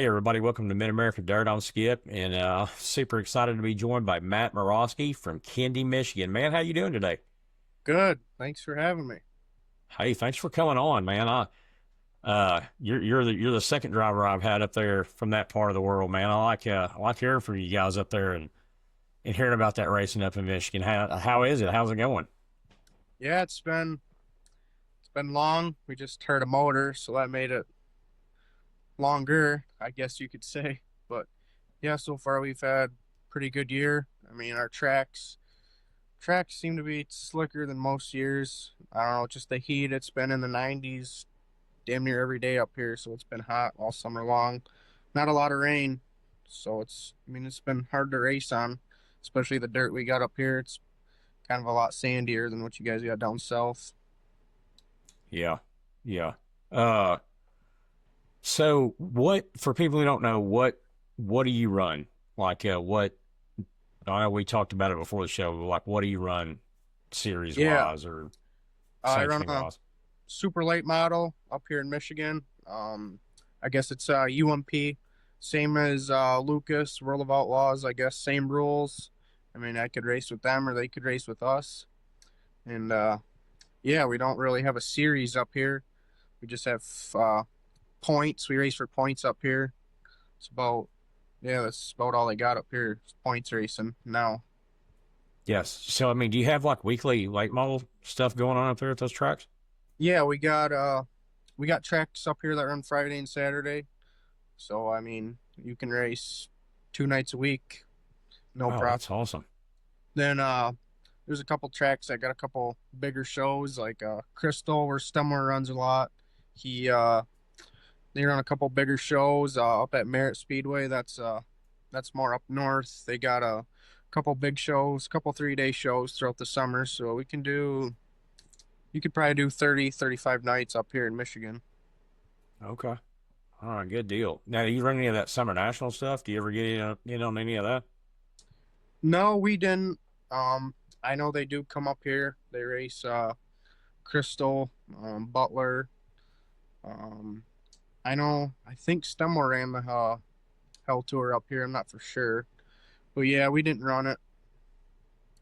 Hey everybody, welcome to Mid-America Dirt. I'm Skip, and super excited to be joined by Matt Murawski from Kendi, Michigan. Man, how you doing today? Good. Thanks for having me. Hey, thanks for coming on, man. You're the second driver I've had up there from that part of the world, man. I like hearing from you guys up there and hearing about that racing up in Michigan. How is it? How's it going? Yeah, it's been long. We just heard a motor, so that made it longer, I guess you could say. But yeah, so far we've had pretty good year. I mean, our tracks seem to be slicker than most years. I don't know, just the heat. It's been in the 90s damn near every day up here, so it's been hot all summer long. Not a lot of rain, so it's been hard to race on, especially the dirt we got up here. It's kind of a lot sandier than what you guys got down south. Yeah, yeah. Uh, so what for people who don't know, what do you run? What I know we talked about it before the show. Like, what do you run series Yeah, wise or I run sanctioning a wise? super late model up here in Michigan. I guess it's UMP, same as Lucas, World of Outlaws. I guess same rules. I mean, I could race with them or they could race with us. And yeah, we don't really have a series up here. We just have points. We race for points up here. It's about yeah, that's about all they got up here. Is points racing now. Yes. So, I mean, do you have like weekly late model stuff going on up there at those tracks? Yeah, we got tracks up here that run Friday and Saturday. So I mean, you can race 2 nights a week, no Wow, problem. that's awesome. Then there's a couple tracks that got a couple bigger shows like Crystal where Stemler runs a lot. He they run a couple bigger shows up at Merritt Speedway. That's more up north. They got a couple big shows, couple 3-day shows throughout the summer. So you could probably do 30, 35 nights up here in Michigan. Okay. All right, good deal. Now, do you run any of that summer national stuff? Do you ever get in on any of that? No, we didn't. I know they do come up here. They race Crystal, Butler. Um, I think Stemmer ran the Hell Tour up here. I'm not for sure. But yeah, we didn't run it,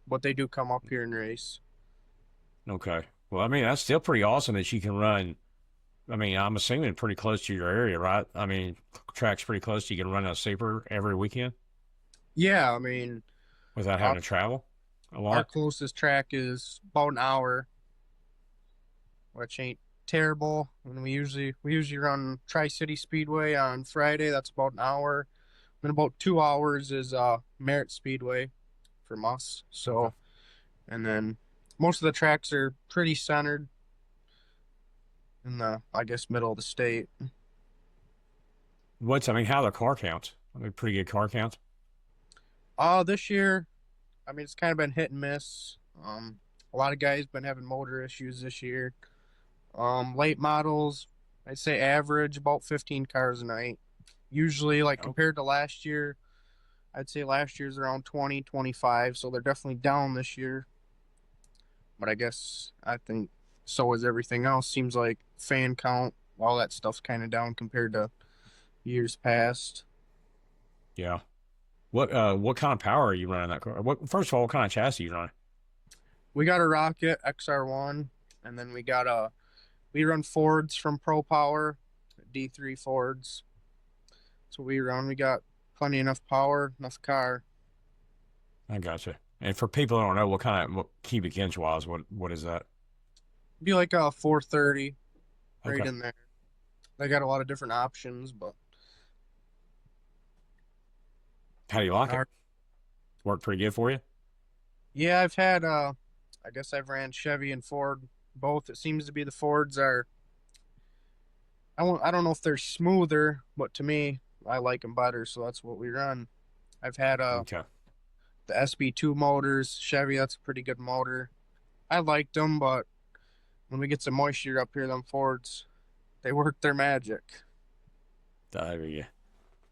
but they do come up here and race. Okay. Well, I mean, that's still pretty awesome that you can run. I mean, I'm assuming pretty close to your area, right? I mean, track's pretty close. You can run a super every weekend Yeah, I mean, without our, having to travel a our lot. closest track is about an hour, which ain't terrible. And we usually run Tri City Speedway on Friday. That's about an hour. Then about 2 hours is Merritt Speedway from us. Okay. So, and then most of the tracks are pretty centered in the, I guess, middle of the state. I mean, how are the car counts? I mean, pretty good car counts. This year, I mean, it's kind of been hit and miss. A lot of guys been having motor issues this year. Late models, I'd say average about 15 cars a night. Usually, like Oh, compared to last year, I'd say last year's around 20, 25. So they're definitely down this year. But I think so is everything else. Seems like fan count, all that stuff's kind of down compared to years past. yeah. What kind of power are you running that car? What first of all, what kind of chassis you running? We got a Rocket XR1, and then we run Fords from Pro Power, D3 Fords. That's what we run. We got plenty enough power, enough car. I gotcha. And for people who don't know, what cubic inch wise, what is that? Be like a 430 right Okay. in there. They got a lot of different options, but How do you like it? our, Work pretty good for you? yeah, I guess I've ran Chevy and Ford both. It seems to be the Fords are I don't know if they're smoother, but to me, I like them better, so that's what we run. I've had Okay. the SB2 motors, Chevy, that's a pretty good motor. I liked them, but when we get some moisture up here, them Fords, they work their magic. I hear you.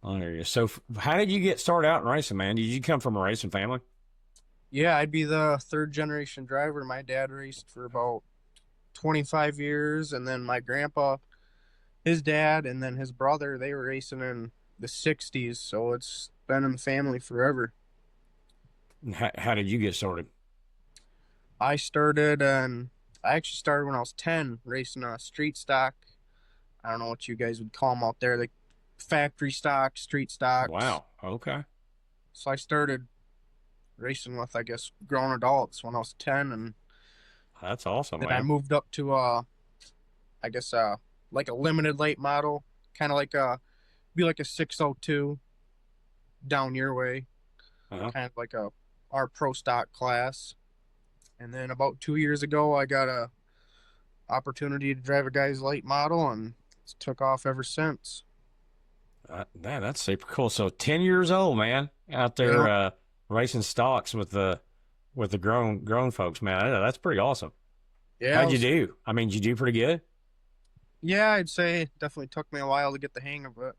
I hear you. So, how did you get started out in racing, man? Did you come from a racing family? Yeah, I'd be the third generation driver. My dad raced for about 25 years, and then my grandpa, his dad, and then his brother, they were racing in the '60s, so it's been in the family forever. How did you get started? I started and I actually started when I was 10 racing street stock. I don't know what you guys would call them out there, like factory stocks, street stocks. Wow. Okay. So I started racing with, I guess, grown adults when I was 10, and That's awesome, then I man. moved up to I guess like a limited late model, kind of like be like a 602 down your way, Uh-huh. kind of like a our pro stock class. And then about 2 years ago, I got a opportunity to drive a guy's late model, and it's took off ever since. That's super cool. So 10 years old, man, out there Yeah, racing stocks with the grown folks, man. That's pretty awesome. yeah, How'd you do? I mean, did you do pretty good? yeah. I'd say it definitely took me a while to get the hang of it,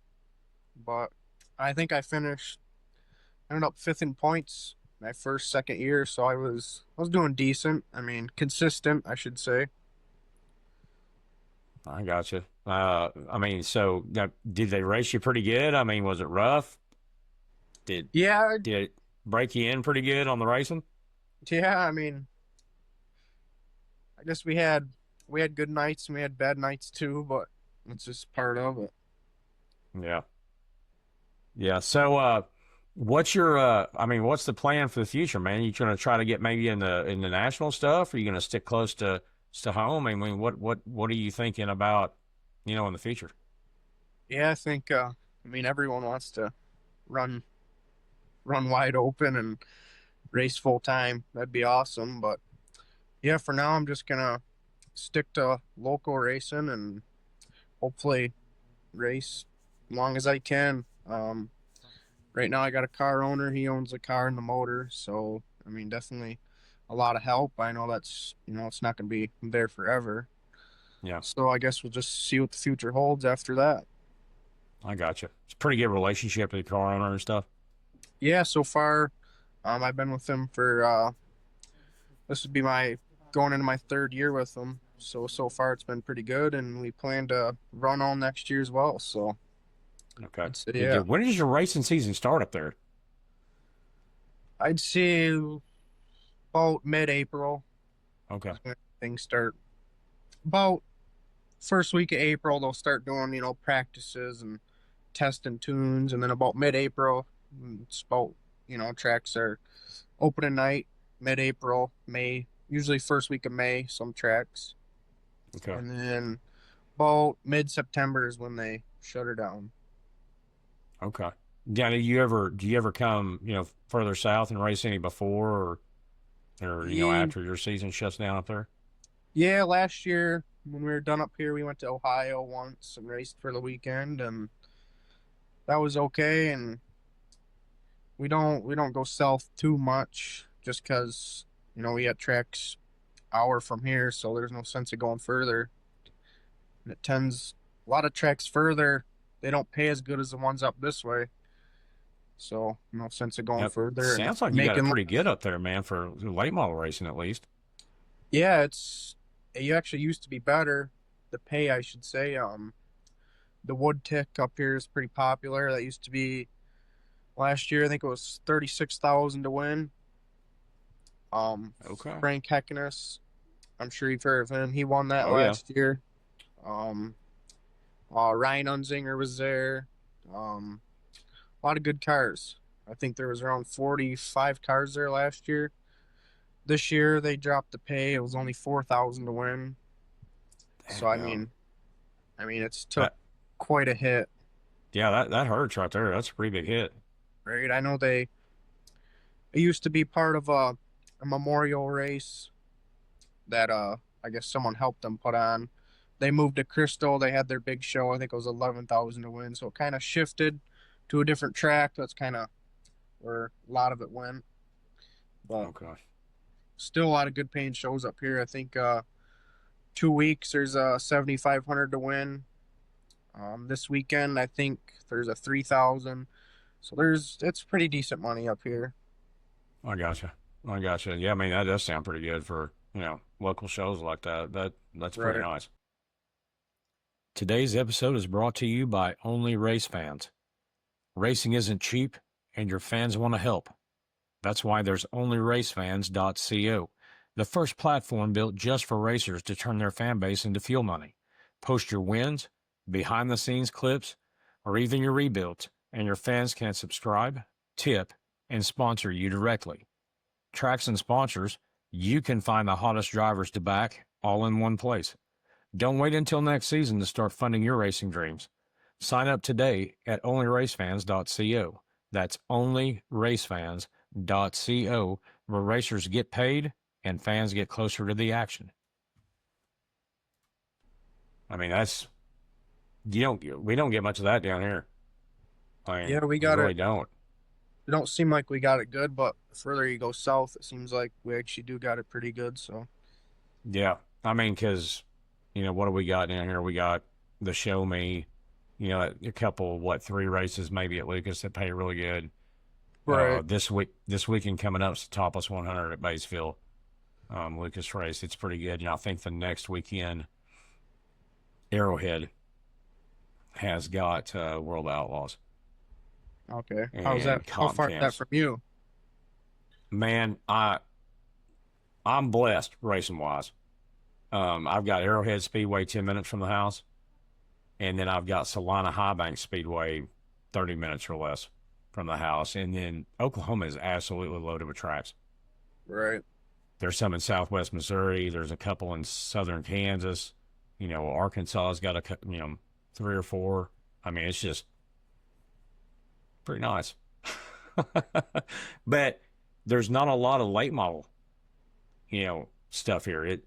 but I think I finished. Ended up fifth in points my first second year, so I was doing decent. I mean, consistent, I should say. I got you. I mean, so did they race you pretty good? I mean, was it rough? Did Yeah, did it break you in pretty good on the racing? yeah. I mean, I guess we had good nights and we had bad nights too, but it's just part of it. Yeah. Yeah. So, what's your, I mean, what's the plan for the future, man? You gonna try to get maybe in the national stuff, or you gonna stick close to home? I mean, what are you thinking about, in the future? Yeah, I think I mean everyone wants to run run wide open and race full time. That'd be awesome, but yeah, for now I'm just gonna stick to local racing and hopefully race long as I can. Right now I got a car owner. He owns the car and the motor, so I mean definitely a lot of help. I know that's it's not gonna be there forever. Yeah, So I guess we'll just see what the future holds after that. I got you. It's a pretty good relationship with the car owner and stuff. Yeah, so far, I've been with him for this would be my going into my third year with him. So far it's been pretty good, and we plan to run all next year as well. So Okay. I'd say Good yeah, deal. When does your racing season start up there? I'd say about mid-April Okay. is when things start. About first week of April they'll start doing practices and testing tunes, and then about mid-April, it's about tracks are opening night mid-April, May, usually first week of May, some tracks. Okay. And then about mid-September is when they shut her down. Okay. Yeah. Do you ever come, further south and race any before or Yeah, after your season shuts down up there? yeah, last year when we were done up here, we went to Ohio once and raced for the weekend, and that was okay. And we don't go south too much just because we got tracks hour from here, so there's no sense of going further. And it tends a lot of tracks further, they don't pay as good as the ones up this way. So no sense of going Yep. further and Sounds like you got it making. pretty good up there, man, for late model racing at least. Yeah, you actually used to be better. The pay, I should say. The wood tick up here is pretty popular. That used to be last year. I think it was 36,000 to win. Okay. Frank Heckenus, I'm sure you've heard of him. He won that Oh yeah. last year. Um, Ryan Unzinger was there. A lot of good cars. I think there was around 45 cars there last year. This year they dropped the pay. It was only 4,000 to win. So I Damn. mean, it's took That quite a hit, yeah, that hurts right there. That's a pretty big hit. right? I know it used to be part of a memorial race that I guess someone helped them put on. They moved to Crystal. They had their big show. I think it was 11,000 to win. So it kind of shifted to a different track. That's kind of where a lot of it went. But Okay. still a lot of good paying shows up here. I think 2 weeks there's a 7,500 to win. This weekend I think there's a 3,000. So it's pretty decent money up here. I gotcha. I gotcha. Yeah, I mean that does sound pretty good for, local shows like that. That's pretty Right. nice. Today's episode is brought to you by Only Race Fans. Racing isn't cheap, and your fans want to help. That's why there's onlyracefans.co, the first platform built just for racers to turn their fan base into fuel money. Post your wins, behind the scenes clips, or even your rebuilds, and your fans can subscribe, tip, and sponsor you directly. Tracks and sponsors, you can find the hottest drivers to back all in one place. Don't wait until next season to start funding your racing dreams. Sign up today at onlyracefans.co. That's onlyracefans.co, where racers get paid and fans get closer to the action. I mean, we don't get much of that down here. I mean, Yeah, we we got really it. don't. It don't seem like we got it good, but the further you go south, it seems like we actually do got it pretty good. So Yeah. I mean, because, what do we got down here? We got the Show Me, a couple, 3 races maybe at Lucas that pay really good. right, This weekend coming up is the Topless 100 at Batesville, Lucas race. It's pretty good. I think the next weekend, Arrowhead has got World Outlaws okay. How's that? and How comp far is that camps. from you? Man, I'm blessed racing wise. I've got Arrowhead Speedway 10 minutes from the house, and then I've got Salina High Bank Speedway 30 minutes or less from the house, and then Oklahoma is absolutely loaded with tracks. Right. There's some in Southwest Missouri. There's a couple in Southern Kansas. Arkansas's got 3 or 4. I mean, it's just pretty nice. But there's not a lot of late model, stuff here.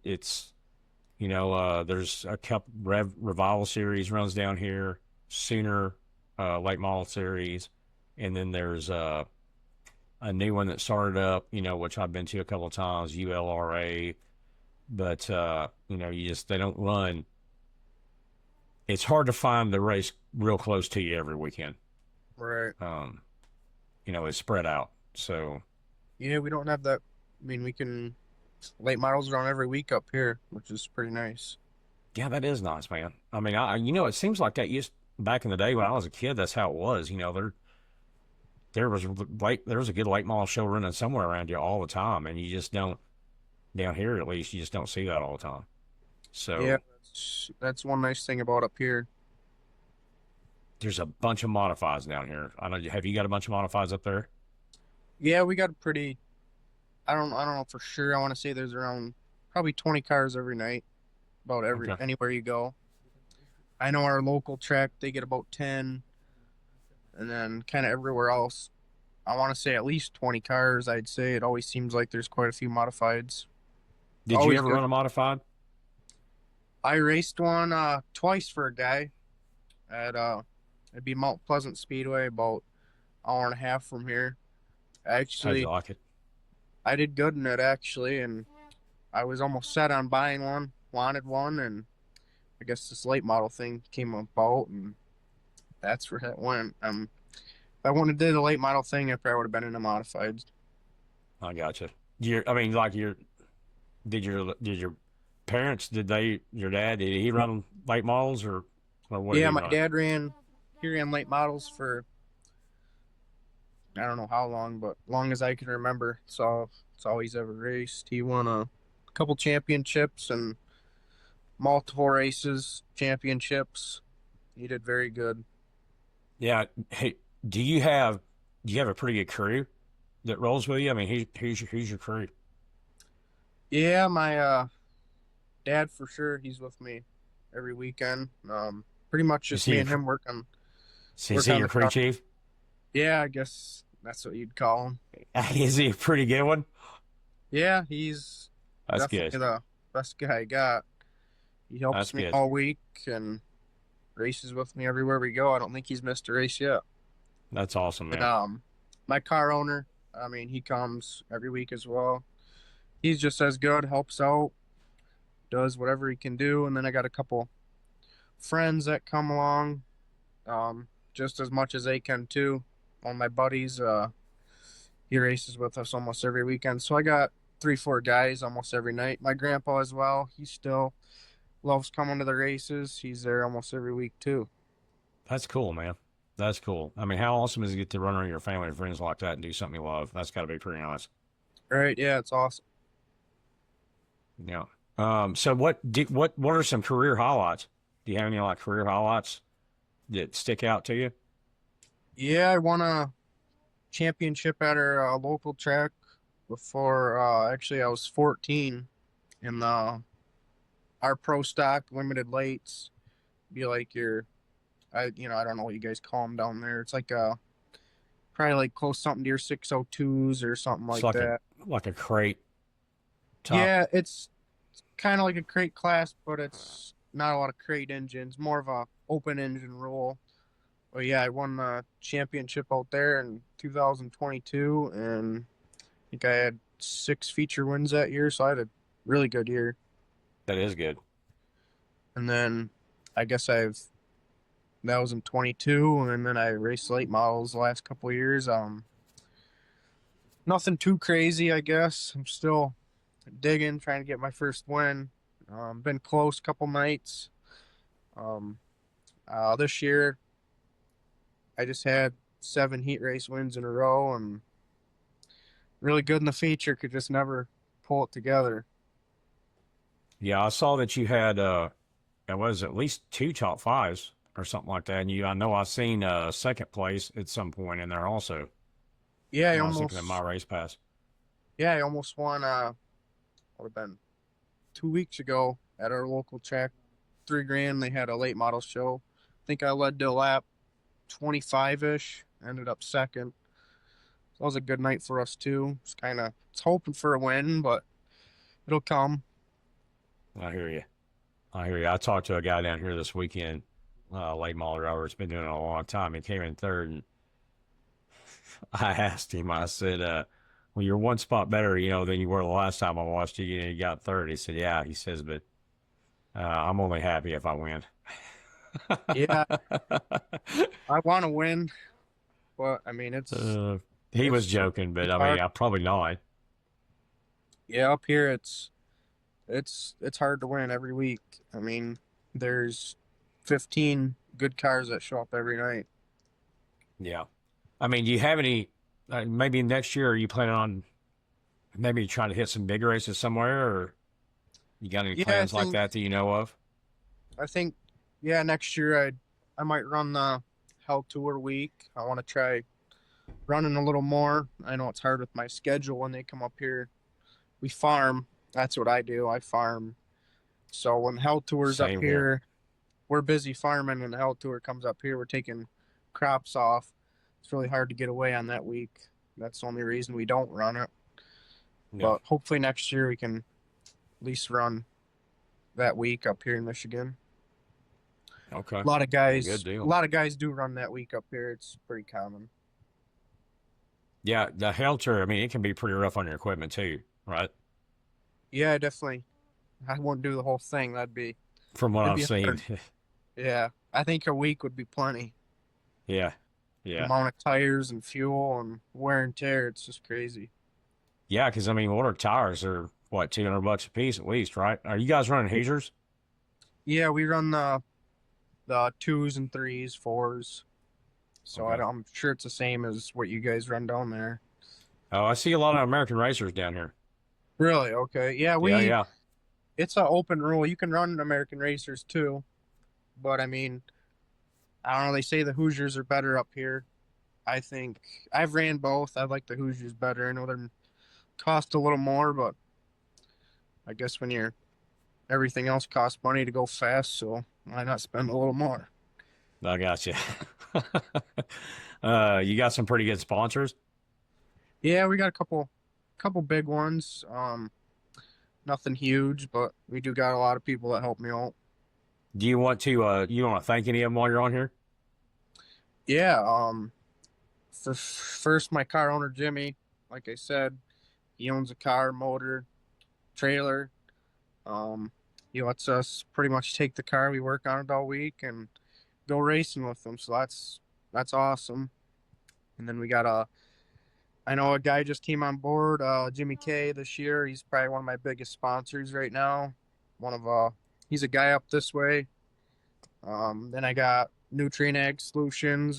There's a couple Revival series runs down here, Sooner late model series, and then there's a new one that started up, which I've been to a couple of times, ULRA. But they don't run. It's hard to find the race real close to you every weekend. Right. It's spread out. So Yeah, we don't have that. I mean, we can late models run every week up here, which is pretty nice. yeah, that is nice, man. I mean, it seems like that used back in the day when I was a kid. That's how it was. There was a good late model show running somewhere around you all the time, and you just don't, down here at least, you just don't see that all the time. Yeah, So that's one nice thing about up here. there's a bunch of modifieds down here. I know. Have you got a bunch of modifieds up there? Yeah, we got a pretty. I don't know for sure. I want to say there's around probably 20 cars every night, about every Okay. anywhere you go. I know our local track they get about 10, and then kind of everywhere else. I want to say at least 20 cars. I'd say it always seems like there's quite a few modifieds. Did you Always ever good. run a modified? I raced one twice for a guy at it'd be Mount Pleasant Speedway, about hour and a half from here. How'd you Actually, like it? I did good in it actually, and I was almost set on buying one, wanted one, and I guess this late model thing came about, and that's where that went. If I wanted to do the late model thing, I probably would have been in a modified. I gotcha. I mean, did your parents, your dad, did he run late models or what did Yeah, he my run? dad he ran late models for I don't know how long, but long as I can remember. So it's all he's ever raced. He won a couple championships and multiple races, championships. He did very good. Yeah. Hey, do you have a pretty good crew that rolls with you? I mean, who's your crew? Yeah, my dad for sure. He's with me every weekend. Pretty much Is just he me your and cr- him is work he on your the crew car. chief? Yeah, I guess that's what you'd call him. Is he a pretty good one? Yeah, he's That's good. definitely the best guy I got. He helps That's me good. all week and races with me everywhere we go. I don't think he's missed a race yet. That's awesome, And man. my car owner, I mean, he comes every week as well. He's just as good, helps out, does whatever he can do. And then I got a couple friends that come along, just as much as they can too. One of my buddies, he races with us almost every weekend. So I got 3, 4 guys almost every night. My grandpa as well. He still loves coming to the races. He's there almost every week too. That's cool, man. That's cool. I mean, how awesome is it to get to run around your family and friends like that and do something you love? That's got to be pretty nice. Right? Yeah, it's awesome. Yeah. So what are some career highlights? Do you have any like career highlights that stick out to you? Yeah, I won a championship at our local track before. Actually, I was 14 in the our pro stock limited lates. Be like your, I don't know what you guys call them down there. It's like probably like close something to your 602s or something It's like that. like a crate top. Yeah, it's kind of like a crate class, but it's not a lot of crate engines, more of a open engine rule. But yeah, I won the championship out there in 2022, and I think I had 6 feature wins that year, so I had a really good year. That is good. And then I guess that was in 22, and then I raced late models the last couple of years. Nothing too crazy, I guess. I'm still digging, trying to get my first win. Been close couple nights. Um, this year I just had 7 heat race wins in a row, and really good in the feature. Could just never pull it together. Yeah, I saw that you had it was at least two top fives or something like that. And I know I seen second place at some point in there also Yeah, I when I was looking at my almost, race pass. yeah, I almost won. Would have been 2 weeks ago at our local track, 3 grand. They had a late model show. I think I led to lap 25 ish. Ended up second. So that was a good night for us too. It's hoping for a win, but it'll come. I hear you. I hear you. I talked to a guy down here this weekend, late model driver. It's been doing it a long time. He came in third, and I asked him. I said, "Well, you're one spot better, than you were the last time I watched you. You got third." He said, "Yeah." He says, "But I'm only happy if I win." Yeah, I want to win, but I mean uh, he was it's joking, but I mean, hard. I probably not. Yeah, up here it's hard to win every week. I mean, there's 15 good cars that show up every night. Yeah. I mean, do you have any? Maybe next year, are you planning on maybe trying to hit some big races somewhere, or you got any Yeah, plans like that you know of? I think yeah, next year I might run the Hell Tour week. I want to try running a little more. I know it's hard with my schedule when they come up here. We farm. That's what I do. I farm. So when Hell Tour's up Same here. here, we're busy farming. When the Hell Tour comes up here, we're taking crops off. It's really hard to get away on that week. That's the only reason we don't run it. Yeah. But hopefully next year we can at least run that week up here in Michigan. Okay. A lot of Well, good guys, a deal. lot of guys do run that week up here. It's pretty common. Yeah, the Helter, I mean, it can be pretty rough on your equipment too, right? Yeah, definitely. I won't do the whole thing. From what It'd I've be seen. hard. Yeah, I think a week would be plenty. Yeah. The Yeah. amount of tires and fuel and wear and tear, it's just crazy. Yeah, because I mean, water tires are what, $200 a piece at least, right? Are you guys running Hoosiers? Yeah, we run the twos and threes, fours. So Okay. I'm sure it's the same as what you guys run down there. Oh, I see a lot of American racers down here. Really? Okay. Yeah, Yeah, yeah. it's an open rule. You can run American racers too, but I mean, I don't know. They say the Hoosiers are better up here. I think I've ran both. I like the Hoosiers better. I know they cost a little more, but I guess when you're everything else costs money to go fast, so why not spend a little more? I got you. You got some pretty good sponsors. Yeah, we got a couple big ones. Nothing huge, but we do got a lot of people that help me out. Do you want to thank any of them while you're on here? Yeah, for first my car owner Jimmy, like I said, he owns a car, motor, trailer. Um, he lets us pretty much take the car, we work on it all week and go racing with them. So that's awesome. And then we got I know a guy just came on board, Jimmy K this year. He's probably one of my biggest sponsors right now. One of he's a guy up this way. Then I got Nutrient Ag Solutions,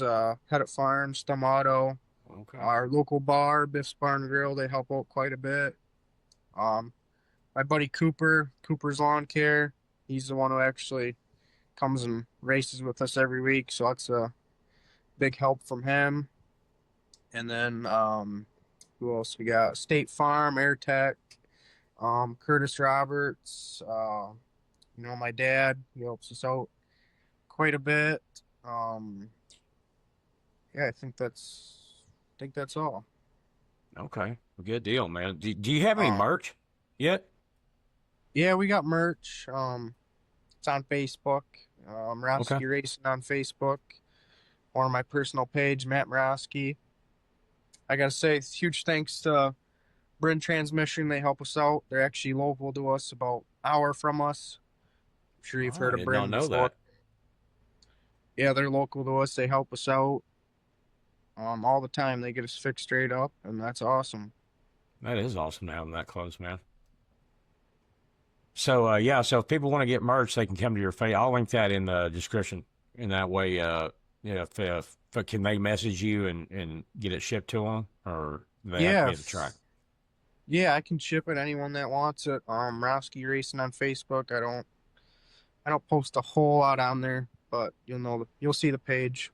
Pettit Farms, Stamato, Okay. our local bar, Biff's Bar and Grill. They help out quite a bit. Um, my buddy Cooper, Cooper's Lawn Care. He's the one who actually comes and races with us every week, so that's a big help from him. And then who else we got? State Farm, Air Tech, Curtis Roberts. My dad, he helps us out quite a bit. Um, yeah, I think that's all. Okay. Good deal, man. Do you have any Um, merch yet? yeah, we got merch. It's on Facebook. Okay. Murawski Racing on Facebook, or my personal page, Matt Murawski. I gotta say, huge thanks to Bryn Transmission. They help us out. They're actually local to us, about an hour from us. I'm sure you've Oh, I heard of did not Bryn know before. that. Yeah, they're local to us. They help us out all the time. They get us fixed straight up, and that's awesome. That is awesome to have them that close, man. So yeah, so if people want to get merch, they can come to your face. I'll link that in the description. In that way, yeah, if can they message you and get it shipped to them, or they have to Yeah, be at the track? yeah, I can ship it anyone that wants it. Rowski Racing on Facebook. I don't post a whole lot on there, but you'll see the page.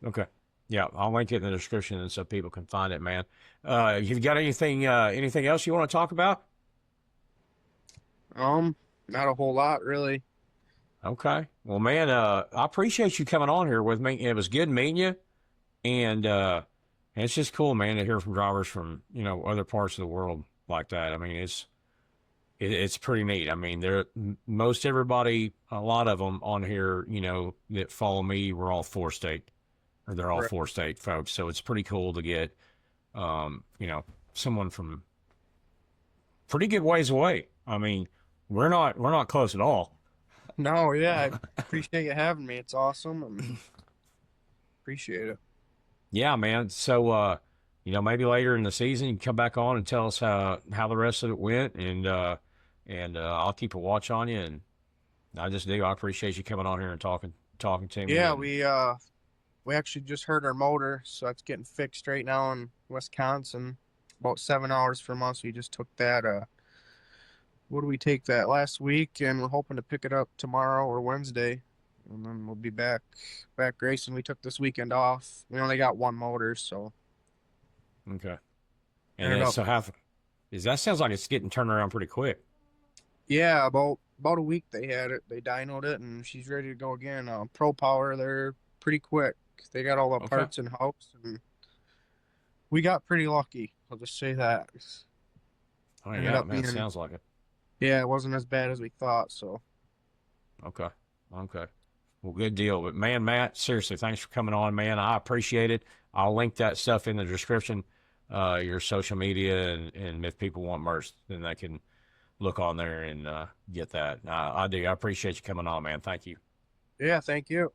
Okay. Yeah, I'll link it in the description and so people can find it, man. You got anything else you want to talk about? Not a whole lot really. Okay. Well, man, I appreciate you coming on here with me. It was good meeting you, and it's just cool, man, to hear from drivers from other parts of the world like that. I mean, it's pretty neat. I mean, most everybody, a lot of them on here, that follow me, we're all four state, or they're all Right. four state folks. So it's pretty cool to get, someone from pretty good ways away. I mean, we're not close at all. No, yeah, I appreciate you having me. It's awesome and appreciate it. Yeah, man. So, maybe later in the season you can come back on and tell us how the rest of it went, and I'll keep a watch on you. And I just do. I appreciate you coming on here and talking to me. Yeah, And we actually just heard our motor, so that's getting fixed right now in Wisconsin. About 7 hours from us. We just took that. What do we take that last week? And we're hoping to pick it up tomorrow or Wednesday, and then we'll be back racing. We took this weekend off. We only got one motor, so okay. And turn it then up. so how is that? Sounds like it's getting turned around pretty quick. Yeah, about a week they had it. They dynoed it, and she's ready to go again. Pro Power, they're pretty quick. They got all the Okay. parts in house, and we got pretty lucky. I'll just say that. Oh Ended yeah, up man. It being, sounds like it. yeah, it wasn't as bad as we thought. So Okay. Okay. Well, good deal. But man, Matt, seriously, thanks for coming on, man. I appreciate it. I'll link that stuff in the description, your social media, and if people want merch, then they can look on there and get that. I do. I appreciate you coming on, man. Thank you. yeah, thank you.